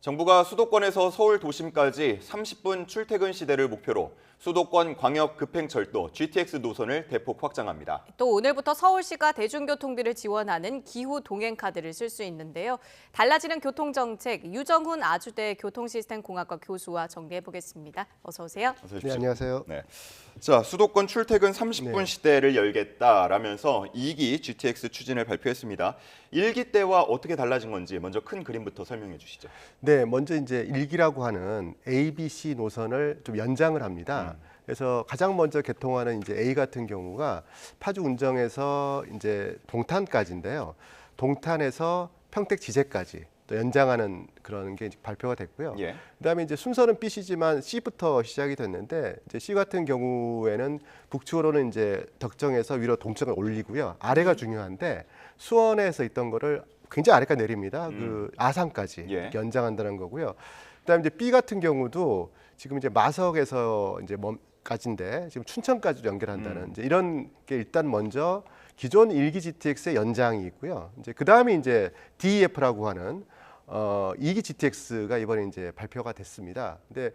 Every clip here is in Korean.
정부가 수도권에서 서울 도심까지 30분 출퇴근 시대를 목표로 수도권 광역 급행철도 GTX 노선을 대폭 확장합니다. 또 오늘부터 서울시가 대중교통비를 지원하는 기후 동행카드를 쓸 수 있는데요. 달라지는 교통정책, 유정훈 아주대 교통시스템공학과 교수와 정리해보겠습니다. 어서 오세요. 어서 오십시오. 네, 안녕하세요. 네. 자, 수도권 출퇴근 30분 네. 시대를 열겠다라면서 2기 GTX 추진을 발표했습니다. 1기 때와 어떻게 달라진 건지 먼저 큰 그림부터 설명해 주시죠. 네, 먼저 이제 일기라고 하는 ABC 노선을 좀 연장을 합니다. 그래서 가장 먼저 개통하는 이제 A 같은 경우가 파주 운정에서 이제 동탄까지인데요. 동탄에서 평택 지제까지 또 연장하는 그런 게 이제 발표가 됐고요. 예. 그다음에 이제 순서는 B시지만 C부터 시작이 됐는데 이제 C 같은 경우에는 북측으로는 이제 덕정에서 위로 동쪽을 올리고요. 아래가 중요한데 수원에서 있던 거를 굉장히 아래까지 내립니다. 그 아산까지 예. 연장한다는 거고요. 그다음에 이제 B 같은 경우도 지금 이제 마석에서 이제 까지인데 지금 춘천까지도 연결한다는 이제 이런 게 일단 먼저 기존 1기 GTX의 연장이 있고요. 이제 그다음에 이제 DEF라고 하는 2기 GTX가 이번에 이제 발표가 됐습니다. 근데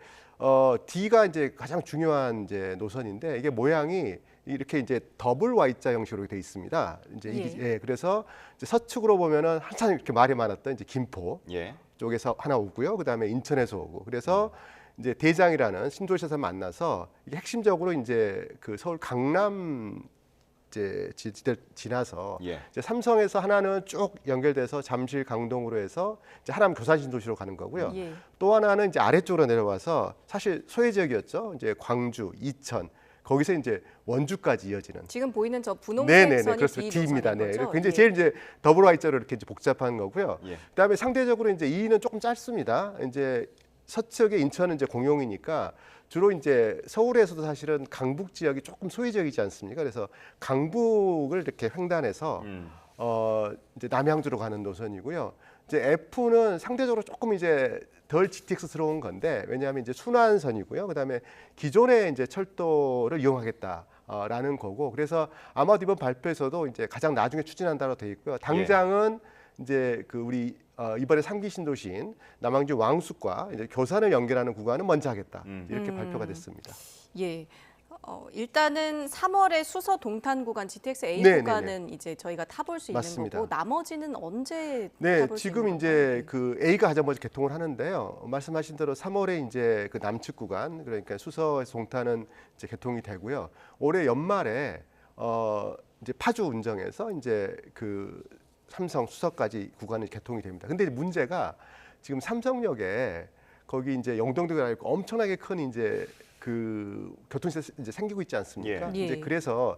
D가 이제 가장 중요한 이제 노선인데 이게 모양이 이렇게 이제 더블 Y자 형식으로 되어 있습니다. 이제 예. 그래서 이제 서측으로 보면은 한참 이렇게 말이 많았던 이제 김포 예. 쪽에서 하나 오고요. 그다음에 인천에서 오고. 그래서 이제 대장이라는 신도시에서 만나서 이게 핵심적으로 이제 그 서울 강남 이제 지나서 예. 이제 삼성에서 하나는 쭉 연결돼서 잠실 강동으로 해서 이제 하남 교산 신도시로 가는 거고요. 예. 또 하나는 이제 아래쪽으로 내려와서 사실 소외 지역이었죠. 이제 광주, 이천 거기서 이제 원주까지 이어지는. 지금 보이는 저 네네네, 분홍색선이 그렇습니다. D D입니다. 노선인 네, 거죠? 굉장히 예. 제일 이제 더블 Y자로 이렇게 이제 복잡한 거고요. 예. 그다음에 상대적으로 이제 E는 조금 짧습니다. 이제 서측의 인천은 이제 공용이니까 주로 이제 서울에서도 사실은 강북 지역이 조금 소외 지역이지 않습니까? 그래서 강북을 이렇게 횡단해서 이제 남양주로 가는 노선이고요. 이제 F는 상대적으로 조금 이제 덜 GTX스러운 건데 왜냐하면 이제 순환선이고요. 그다음에 기존의 이제 철도를 이용하겠다라는 거고 그래서 아마도 이번 발표에서도 이제 가장 나중에 추진한다로 돼 있고요. 당장은 이제 그 우리 이번에 3기 신도시인 남양주 왕숙과 이제 교산을 연결하는 구간은 먼저 하겠다 이렇게 발표가 됐습니다. 예. 일단은 3월에 수서 동탄 구간 GTX A 네네네. 구간은 이제 저희가 타볼 수 있는 맞습니다. 거고 나머지는 언제 네, 타볼 수 지금 있는 이제 건가요? 그 A가 가장 먼저 개통을 하는데요. 말씀하신 대로 3월에 이제 그 남측 구간 그러니까 수서에서 동탄은 이제 개통이 되고요. 올해 연말에 이제 파주 운정에서 이제 그 삼성 수서까지 구간이 개통이 됩니다. 근데 문제가 지금 삼성역에 거기 이제 영동도가 있고 엄청나게 큰 이제 그 교통시설이 이제 생기고 있지 않습니까? 예. 이제 그래서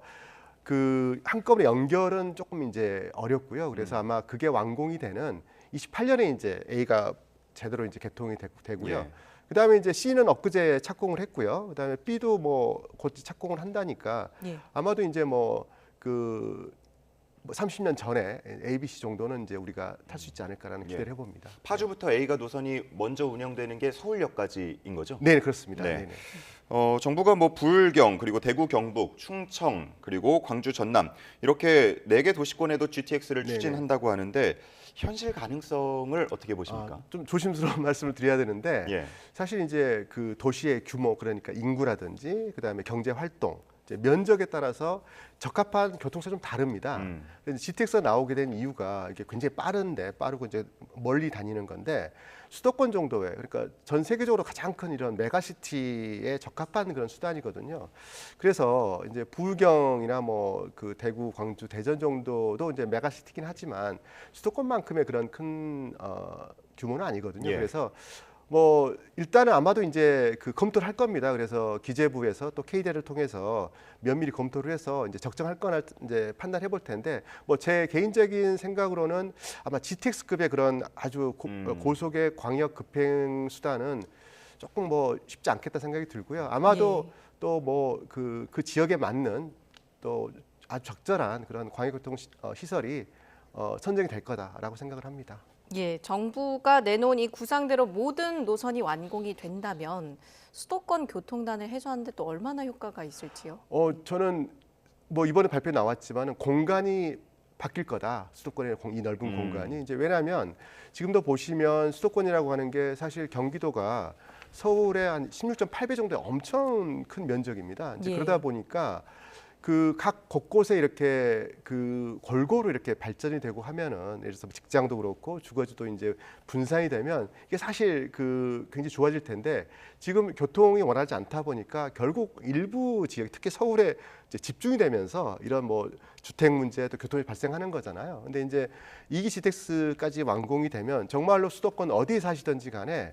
그 한꺼번에 연결은 조금 이제 어렵고요. 그래서 아마 그게 완공이 되는 28년에 이제 A가 제대로 이제 개통이 되고요. 예. 그다음에 이제 C는 엊그제 착공을 했고요. 그다음에 B도 뭐 곧 착공을 한다니까 예. 아마도 이제 뭐 30년 전에 ABC 정도는 이제 우리가 탈 수 있지 않을까라는 예. 기대를 해봅니다. 파주부터 A가 노선이 먼저 운영되는 게 서울역까지인 거죠? 네, 그렇습니다. 네. 네네. 정부가 뭐 불경 그리고 대구 경북, 충청 그리고 광주 전남 이렇게 4개 도시권에도 GTX를 네네. 추진한다고 하는데 현실 가능성을 어떻게 보십니까? 좀 조심스러운 말씀을 드려야 되는데 예. 사실 이제 그 도시의 규모 그러니까 인구라든지 그다음에 경제 활동 이제 면적에 따라서 적합한 교통수가 좀 다릅니다. 근데 GTX가 나오게 된 이유가 이게 굉장히 빠르고 이제 멀리 다니는 건데 수도권 정도에 그러니까 전 세계적으로 가장 큰 이런 메가시티에 적합한 그런 수단이거든요. 그래서 이제 부경이나 뭐 그 대구, 광주, 대전 정도도 이제 메가시티긴 하지만 수도권만큼의 그런 큰 규모는 아니거든요. 예. 그래서 뭐 일단은 아마도 이제 그 검토를 할 겁니다. 그래서 기재부에서 또 KDL을 통해서 면밀히 검토를 해서 이제 적정할 거나 이제 판단해 볼 텐데 뭐 제 개인적인 생각으로는 아마 GTX급의 그런 아주 고속의 광역 급행 수단은 조금 뭐 쉽지 않겠다 생각이 들고요. 아마도 또 뭐 그 지역에 맞는 또 아주 적절한 그런 광역교통 시설이 선정이 될 거다라고 생각을 합니다. 예, 정부가 내놓은 이 구상대로 모든 노선이 완공이 된다면 수도권 교통난을 해소하는데 또 얼마나 효과가 있을지요? 저는 뭐 이번에 발표 나왔지만은 공간이 바뀔 거다. 수도권의 이 넓은 공간이 이제 왜냐하면 지금도 보시면 수도권이라고 하는 게 사실 경기도가 서울의 한 16.8배 정도의 엄청 큰 면적입니다. 이제 예. 그러다 보니까 그 각 곳곳에 이렇게 그 골고루 이렇게 발전이 되고 하면은 예를 들어서 직장도 그렇고 주거지도 이제 분산이 되면 이게 사실 그 굉장히 좋아질 텐데 지금 교통이 원활하지 않다 보니까 결국 일부 지역 특히 서울에 이제 집중이 되면서 이런 뭐 주택 문제 또 교통이 발생하는 거잖아요. 근데 이제 2기 GTX까지 완공이 되면 정말로 수도권 어디에 사시든지 간에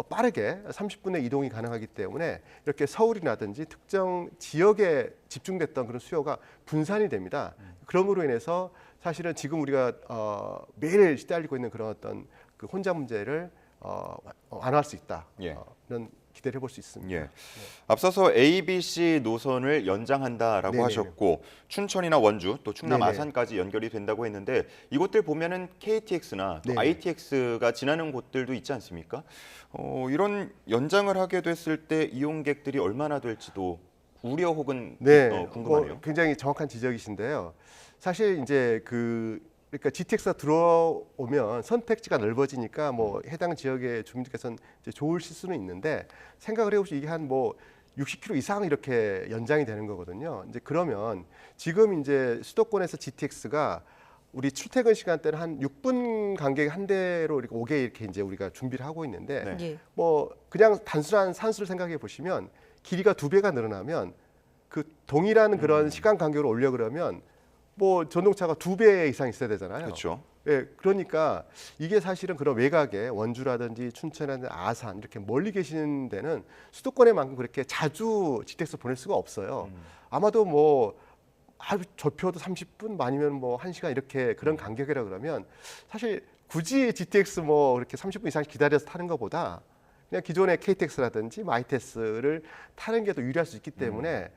빠르게 30분의 이동이 가능하기 때문에 이렇게 서울이라든지 특정 지역에 집중됐던 그런 수요가 분산이 됩니다. 그럼으로 인해서 사실은 지금 우리가 매일 시달리고 있는 그런 어떤 그 혼자 문제를 완화할 수 있다. 예. 이런 기대를 해볼 수 있습니다. 예. 앞서서 A, B, C 노선을 연장한다라고 네네네. 하셨고 춘천이나 원주 또 충남 네네. 아산까지 연결이 된다고 했는데 이곳들 보면은 KTX나 또 네네. ITX가 지나는 곳들도 있지 않습니까? 이런 연장을 하게 됐을 때 이용객들이 얼마나 될지도 우려 혹은 궁금하네요. 굉장히 정확한 지적이신데요. 사실 이제 그러니까 GTX가 들어오면 선택지가 넓어지니까 뭐 해당 지역의 주민들께서는 이제 좋으실 수는 있는데 생각을 해보시면 이게 한 뭐 60km 이상 이렇게 연장이 되는 거거든요. 이제 그러면 지금 이제 수도권에서 GTX가 우리 출퇴근 시간대는 한 6분 간격 한 대로 이렇게 오게 이렇게 이제 우리가 준비를 하고 있는데 네. 예. 뭐 그냥 단순한 산수를 생각해 보시면 길이가 2배가 늘어나면 그 동일한 그런 시간 간격을 올려 그러면 뭐 전동차가 2배 이상 있어야 되잖아요. 그렇죠. 예, 그러니까 이게 사실은 그런 외곽에 원주라든지 춘천이라든지 아산 이렇게 멀리 계시는 데는 수도권에만큼 그렇게 자주 GTX 보낼 수가 없어요. 아마도 뭐 좁혀도 30분 아니면 뭐 1시간 이렇게 그런 간격이라 그러면 사실 굳이 GTX 뭐 그렇게 30분 이상 기다려서 타는 것보다 그냥 기존의 KTX라든지 ITX를 타는 게 더 유리할 수 있기 때문에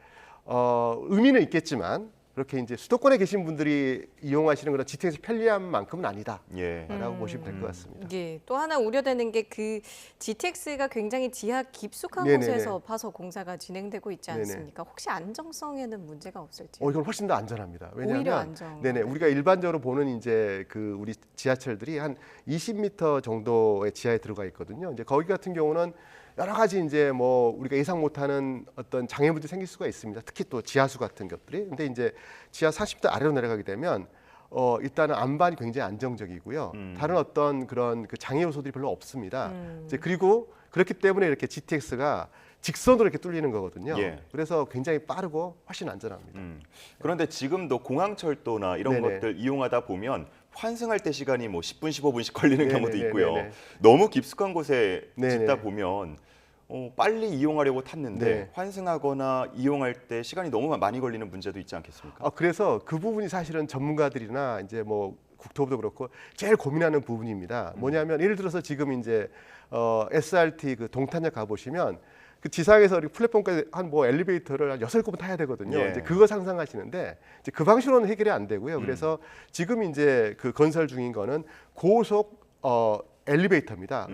의미는 있겠지만 그렇게 이제 수도권에 계신 분들이 이용하시는 그런 GTX 편리함만큼은 아니다라고 예. 보시면 될 것 같습니다. 예, 또 하나 우려되는 게 그 GTX가 굉장히 지하 깊숙한 네네네. 곳에서 파서 공사가 진행되고 있지 네네. 않습니까? 혹시 안정성에는 문제가 없을지? 이건 훨씬 더 안전합니다. 왜냐하면 오히려 안정. 네네 우리가 일반적으로 보는 이제 그 우리 지하철들이 한 20m 정도의 지하에 들어가 있거든요. 이제 거기 같은 경우는 여러 가지 이제 뭐 우리가 예상 못하는 어떤 장애물들이 생길 수가 있습니다. 특히 또 지하수 같은 것들이. 근데 이제 지하 40도 아래로 내려가게 되면 일단은 안반이 굉장히 안정적이고요. 다른 어떤 그런 그 장애 요소들이 별로 없습니다. 이제 그리고 그렇기 때문에 이렇게 GTX가 직선으로 이렇게 뚫리는 거거든요. 예. 그래서 굉장히 빠르고 훨씬 안전합니다. 그런데 지금도 공항철도나 이런 네네. 것들 이용하다 보면 환승할 때 시간이 뭐 10분, 15분씩 걸리는 경우도 네네네네. 있고요. 너무 깊숙한 곳에 네네. 짓다 보면 빨리 이용하려고 탔는데 네. 환승하거나 이용할 때 시간이 너무 많이 걸리는 문제도 있지 않겠습니까? 그래서 그 부분이 사실은 전문가들이나 이제 뭐 국토부도 그렇고 제일 고민하는 부분입니다. 뭐냐면 예를 들어서 지금 이제 SRT 그 동탄역 가 보시면 그 지상에서 우리 플랫폼까지 한 뭐 엘리베이터를 한 6-7번 타야 되거든요. 예. 이제 그거 상상하시는데 이제 그 방식으로는 해결이 안 되고요. 그래서 지금 이제 그 건설 중인 거는 고속 엘리베이터입니다.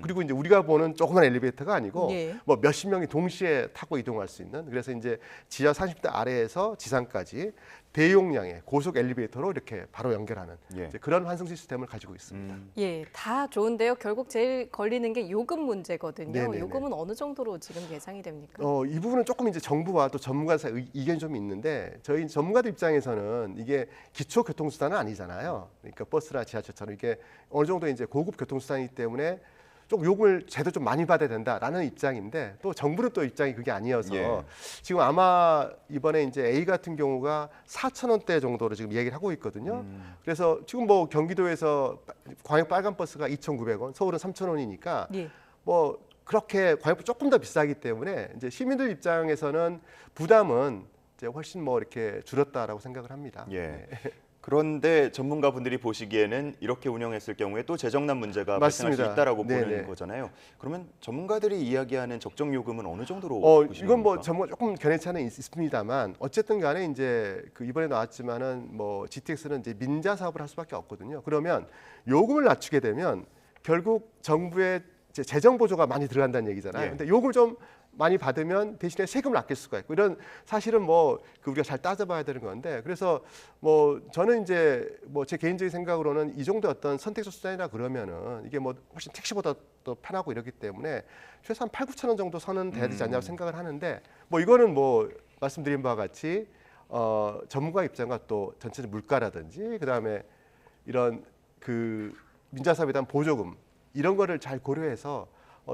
그리고 이제 우리가 보는 조그만 엘리베이터가 아니고 예. 뭐 몇십 명이 동시에 타고 이동할 수 있는 그래서 이제 지하 30대 아래에서 지상까지 대용량의 고속 엘리베이터로 이렇게 바로 연결하는 예. 이제 그런 환승 시스템을 가지고 있습니다. 예, 다 좋은데요. 결국 제일 걸리는 게 요금 문제거든요. 네네네. 요금은 어느 정도로 지금 예상이 됩니까? 이 부분은 조금 이제 정부와 또 전문가 사이 이견이 좀 있는데 저희 전문가들 입장에서는 이게 기초 교통수단은 아니잖아요. 그러니까 버스나 지하철처럼 이게 어느 정도 이제 고급 교통수단이기 때문에 좀 요금을 제대로 좀 많이 받아야 된다라는 입장인데 또 정부는 또 입장이 그게 아니어서 예. 지금 아마 이번에 이제 A 같은 경우가 4,000원대 정도로 지금 얘기를 하고 있거든요. 그래서 지금 뭐 경기도에서 광역 빨간 버스가 2,900원, 서울은 3,000원이니까 예. 뭐 그렇게 광역부 조금 더 비싸기 때문에 이제 시민들 입장에서는 부담은 이제 훨씬 뭐 이렇게 줄었다라고 생각을 합니다. 예. 그런데 전문가분들이 보시기에는 이렇게 운영했을 경우에 또 재정난 문제가 발생할 수 맞습니다. 있다라고 네네. 보는 거잖아요. 그러면 전문가들이 이야기하는 적정 요금은 어느 정도로 보시는 이건 뭐 겁니까? 정말 조금 견해차는 있습니다만 어쨌든 간에 이제 그 이번에 나왔지만은 뭐 GTX는 이제 민자 사업을 할 수밖에 없거든요. 그러면 요금을 낮추게 되면 결국 정부의 이제 재정 보조가 많이 들어간다는 얘기잖아요. 예. 근데 요걸 좀 많이 받으면 대신에 세금을 아낄 수가 있고 이런 사실은 뭐 그 우리가 잘 따져봐야 되는 건데 그래서 뭐 저는 이제 뭐 제 개인적인 생각으로는 이 정도 어떤 선택적 수단이라 그러면은 이게 뭐 훨씬 택시보다 또 편하고 이러기 때문에 최소한 8, 9천 원 정도 선은 돼야 되지 않냐고 생각을 하는데 뭐 이거는 뭐 말씀드린 바와 같이 전문가 입장과 또 전체적 물가라든지 그다음에 이런 그 민자사업에 대한 보조금 이런 거를 잘 고려해서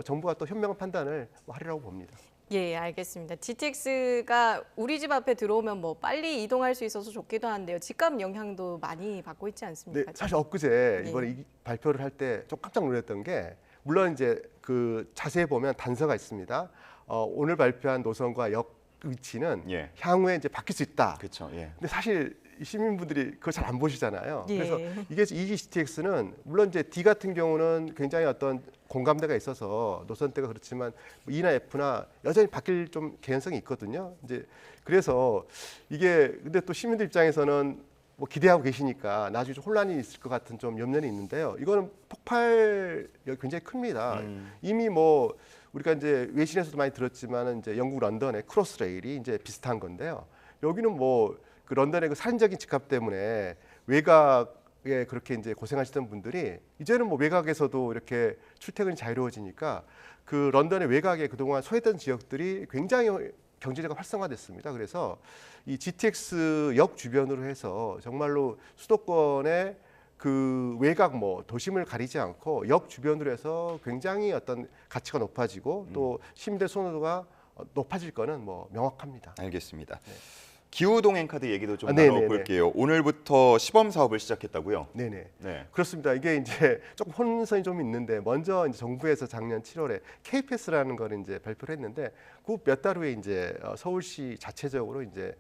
정부가 또 현명한 판단을 하리라고 봅니다. 예, 알겠습니다. GTX가 우리 집 앞에 들어오면 뭐 빨리 이동할 수 있어서 좋기도 한데요. 집값 영향도 많이 받고 있지 네, 않습니까? 사실 엊그제 예. 이번에 이 발표를 할 때 좀 깜짝 놀랐던 게 물론 이제 그 자세히 보면 단서가 있습니다. 오늘 발표한 노선과 역 위치는 예. 향후에 이제 바뀔 수 있다. 그렇죠. 예. 근데 사실 이 시민분들이 그걸 잘 안 보시잖아요. 예. 그래서 이게 이기 GTX는 물론 이제 D 같은 경우는 굉장히 어떤 공감대가 있어서 노선대가 그렇지만 E나 F나 여전히 바뀔 좀 개연성이 있거든요. 이제 그래서 이게 근데 또 시민들 입장에서는 뭐 기대하고 계시니까 나중에 좀 혼란이 있을 것 같은 좀 염려는 있는데요. 이거는 폭발력이 굉장히 큽니다. 이미 뭐 우리가 이제 외신에서도 많이 들었지만은 이제 영국 런던의 크로스 레일이 이제 비슷한 건데요. 여기는 뭐 그 런던의 그 살인적인 집값 때문에 외곽에 그렇게 이제 고생하시던 분들이 이제는 뭐 외곽에서도 이렇게 출퇴근이 자유로워지니까 그 런던의 외곽에 그동안 소외된 지역들이 굉장히 경제가 활성화됐습니다. 그래서 이 GTX 역 주변으로 해서 정말로 수도권의 그 외곽 뭐 도심을 가리지 않고 역 주변으로 해서 굉장히 어떤 가치가 높아지고 또 시민들 선호도가 높아질 거는 뭐 명확합니다. 알겠습니다. 기후 동행 카드 얘기도 좀 네네네. 나눠볼게요. 오늘부터 시범 사업을 시작했다고요? 네네. 네. 그렇습니다. 이게 이제 조금 혼선이 좀 있는데 먼저 이제 정부에서 작년 7월에 K패스라는 걸 이제 발표를 했는데 그 몇 달 후에 이제 서울시 자체적으로 이제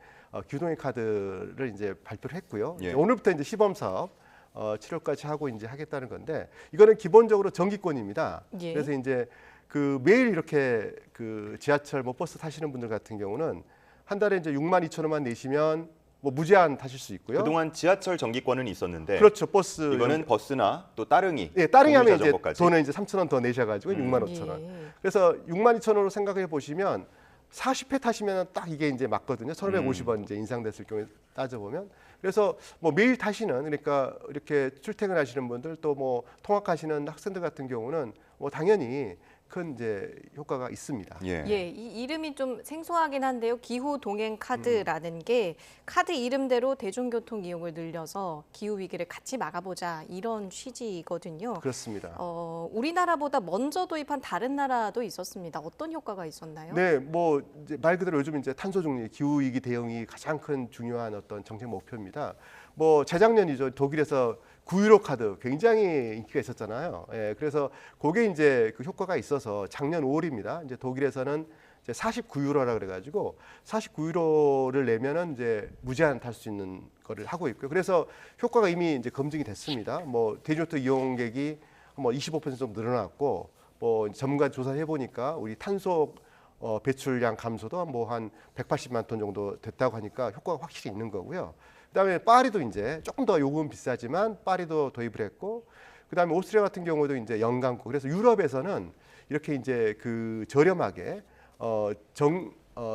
기후동행 카드를 이제 발표를 했고요. 예. 이제 오늘부터 이제 시범 사업 7월까지 하고 이제 하겠다는 건데 이거는 기본적으로 정기권입니다. 예. 그래서 이제 그 매일 이렇게 그 지하철 뭐 버스 타시는 분들 같은 경우는 한 달에 이제 62,000원만 내시면 뭐 무제한 타실 수 있고요. 그동안 지하철 정기권은 있었는데 그렇죠. 버스 이거는 버스나 또 따릉이, 예, 따릉이 하면 이제 공유자전거까지. 돈을 이제 3,000원 더 내셔가지고 65,000원. 예. 그래서 62,000원으로 생각해 보시면 40회 타시면 딱 이게 이제 맞거든요. 1,550원 이제 인상됐을 경우에 따져보면. 그래서 뭐 매일 타시는 그러니까 이렇게 출퇴근하시는 분들 또 뭐 통학하시는 학생들 같은 경우는 뭐 당연히 큰 이제 효과가 있습니다. 예. 예, 이 이름이 좀 생소하긴 한데요. 기후 동행 카드라는 게 카드 이름대로 대중교통 이용을 늘려서 기후 위기를 같이 막아보자 이런 취지거든요. 그렇습니다. 우리나라보다 먼저 도입한 다른 나라도 있었습니다. 어떤 효과가 있었나요? 네, 뭐 이제 말 그대로 요즘 이제 탄소 중립, 기후 위기 대응이 가장 큰 중요한 어떤 정책 목표입니다. 뭐 재작년이죠. 독일에서 9유로 카드 굉장히 인기가 있었잖아요. 예, 그래서 그게 이제 그 효과가 있어서 작년 5월입니다. 이제 독일에서는 이제 49유로라 그래가지고 49유로를 내면은 이제 무제한 탈 수 있는 거를 하고 있고요. 그래서 효과가 이미 이제 검증이 됐습니다. 뭐 대중교통 이용객이 뭐 25% 정도 늘어났고, 뭐 전문가 조사해 보니까 우리 탄소 배출량 감소도 뭐 한 180만 톤 정도 됐다고 하니까 효과가 확실히 있는 거고요. 그다음에 파리도 이제 조금 더 요금은 비싸지만 파리도 도입을 했고, 그다음에 오스트리아 같은 경우도 이제 연강국. 그래서 유럽에서는 이렇게 이제 그 저렴하게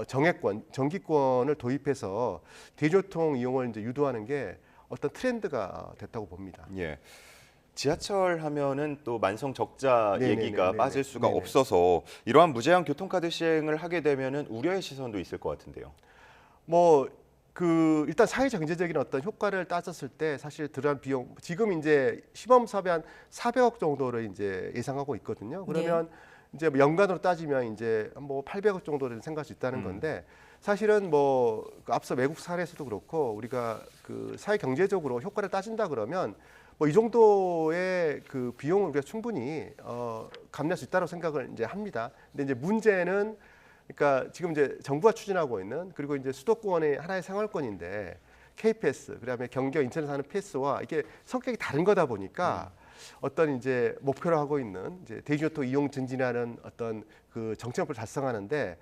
정액권, 정기권을 도입해서 대중교통 이용을 이제 유도하는 게 어떤 트렌드가 됐다고 봅니다. 예. 지하철 하면은 또 만성 적자 네네네, 얘기가 네네. 빠질 수가 네네. 없어서 이러한 무제한 교통카드 시행을 하게 되면은 우려의 시선도 있을 것 같은데요. 뭐 그 일단 사회적 경제적인 어떤 효과를 따졌을 때 사실 들어간 비용 지금 이제 시범 사업에 한 400억 정도를 이제 예상하고 있거든요. 그러면 이제 뭐 연간으로 따지면 이제 뭐 800억 정도를 생각할 수 있다는 건데, 사실은 뭐그 앞서 외국 사례에서도 그렇고 우리가 그 사회 경제적으로 효과를 따진다 그러면 뭐 이 정도의 그 비용을 우리가 충분히 감내할 수 있다고 생각을 이제 합니다. 근데 이제 문제는 그러니까 지금 이제 정부가 추진하고 있는, 그리고 이제 수도권의 하나의 생활권인데 K패스, 그다음에 경기와 인천에서 하는 패스와 이게 성격이 다른 거다 보니까 어떤 이제 목표로 하고 있는 이제 대중교통 이용 증진하는 어떤 그 정책 목표를 달성하는데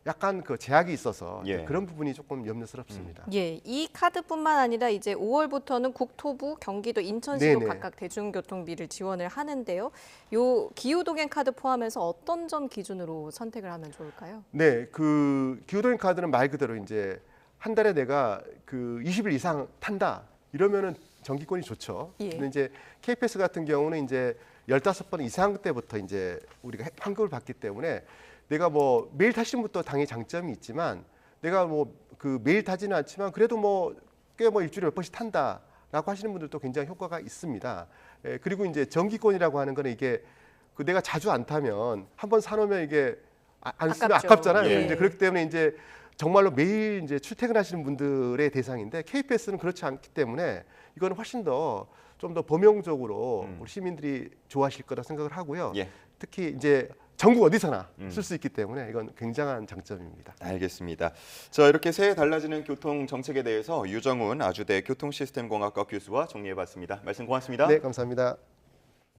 약간 그 제약이 있어서 예. 그런 부분이 조금 염려스럽습니다. 예, 이 카드뿐만 아니라 이제 5월부터는 국토부, 경기도, 인천시도 네네. 각각 대중교통비를 지원을 하는데요. 요 기후동행 카드 포함해서 어떤 점 기준으로 선택을 하면 좋을까요? 네, 그 기후동행 카드는 말 그대로 이제 한 달에 내가 그 20일 이상 탄다 이러면은 정기권이 좋죠. 예. 근데 이제 K패스 같은 경우는 이제 15번 이상 때부터 이제 우리가 환급을 받기 때문에 내가 뭐 매일 타시는 분도 당연히 장점이 있지만 내가 뭐 그 매일 타지는 않지만 그래도 뭐 꽤 뭐 일주일에 몇 번씩 탄다라고 하시는 분들도 굉장히 효과가 있습니다. 예, 그리고 이제 정기권이라고 하는 거는 이게 그 내가 자주 안 타면 한번 사놓으면 이게 안 쓰면 아깝죠. 아깝잖아요. 예. 이제 그렇기 때문에 이제 정말로 매일 이제 출퇴근하시는 분들의 대상인데 K패스는 그렇지 않기 때문에 이거는 훨씬 더 좀 더 범용적으로 우리 시민들이 좋아하실 거라 생각을 하고요. 예. 특히 이제 전국 어디서나 쓸 수 있기 때문에 이건 굉장한 장점입니다. 알겠습니다. 자, 이렇게 새해 달라지는 교통 정책에 대해서 유정훈 아주대 교통시스템공학과 교수와 정리해봤습니다. 말씀 고맙습니다. 네, 감사합니다.